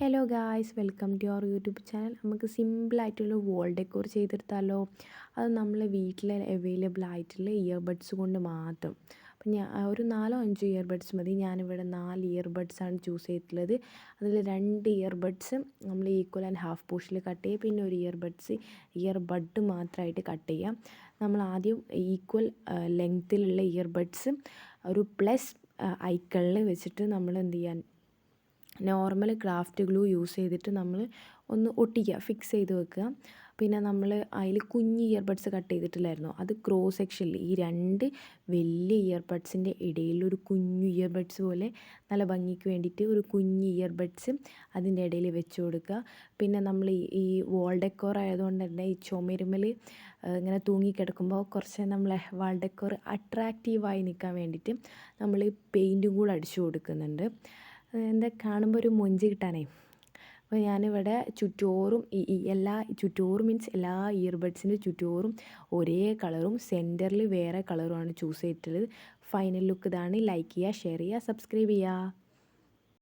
Hello guys, welcome to our YouTube channel. നമുക്ക് സിമ്പിളായിട്ടുള്ള wall decor ചെയ്തെടുത്താലോ? അത് നമ്മളെ വീട്ടിൽ അവൈലബിൾ ആയിട്ടുള്ള ഇയർബഡ്സ് കൊണ്ട് മാത്രം. അപ്പം ഞാൻ ഒരു 4-5 ഇയർബഡ്സ് മതി. ഞാനിവിടെ 4 ഇയർബഡ്സാണ് ചൂസ് ചെയ്തിട്ടുള്ളത്. അതിൽ 2 ഇയർബഡ്സ് നമ്മൾ ഈക്വൽ ആൻഡ് ഹാഫ് പോർഷനിൽ കട്ട് ചെയ്യുക. പിന്നെ ഒരു ഇയർബഡ് മാത്രമായിട്ട് കട്ട് ചെയ്യാം. നമ്മൾ ആദ്യം ഈക്വൽ ലെങ്ത്തിലുള്ള ഇയർബഡ്സ് ഒരു പ്ലസ് ഐക്കണിൽ വെച്ചിട്ട് നമ്മൾ എന്ത് ചെയ്യാൻ, നോർമൽ ക്രാഫ്റ്റ് ഗ്ലൂ യൂസ് ചെയ്തിട്ട് നമ്മൾ ഒന്ന് ഒട്ടിക്കുക, ഫിക്സ് ചെയ്ത് വെക്കുക. പിന്നെ നമ്മൾ അതിൽ കുഞ്ഞ് ഇയർബഡ്സ് കട്ട് ചെയ്തിട്ടില്ലായിരുന്നു, അത് ക്രോസ് സെക്ഷനിൽ ഈ 2 വലിയ ഇയർബഡ്സിൻ്റെ ഇടയിൽ ഒരു കുഞ്ഞു ഇയർബഡ്സ് പോലെ നല്ല ഭംഗിക്ക് വേണ്ടിയിട്ട് ഒരു കുഞ്ഞ് ഇയർബഡ്സ് അതിൻ്റെ ഇടയിൽ വെച്ച് കൊടുക്കുക. പിന്നെ നമ്മൾ ഈ വാൾ ഡെക്കോർ ആയതുകൊണ്ട് തന്നെ ഈ ചുമരുമ്മൽ ഇങ്ങനെ തൂങ്ങിക്കിടക്കുമ്പോൾ കുറച്ച് നമ്മളെ വാൾ ഡെക്കോർ അട്രാക്റ്റീവായി നിൽക്കാൻ വേണ്ടിയിട്ട് നമ്മൾ പെയിൻറ്റും കൂടെ അടിച്ചു കൊടുക്കുന്നുണ്ട്. എന്താ കാണുമ്പോൾ ഒരു മൊഞ്ച് കിട്ടാനേ. അപ്പോൾ ഞാനിവിടെ ചുറ്റോറും എല്ലാ ചുറ്റോറും മീൻസ് എല്ലാ ഇയർബഡ്സിൻ്റെ ചുറ്റോറും ഒരേ കളറും സെൻറ്ററിൽ വേറെ കളറുമാണ് ചൂസ് ചെയ്തിട്ടുള്ളത്. ഫൈനൽ ലുക്ക് ഇതാണ്. ലൈക്ക് ചെയ്യുക, ഷെയർ ചെയ്യുക, സബ്സ്ക്രൈബ് ചെയ്യുക.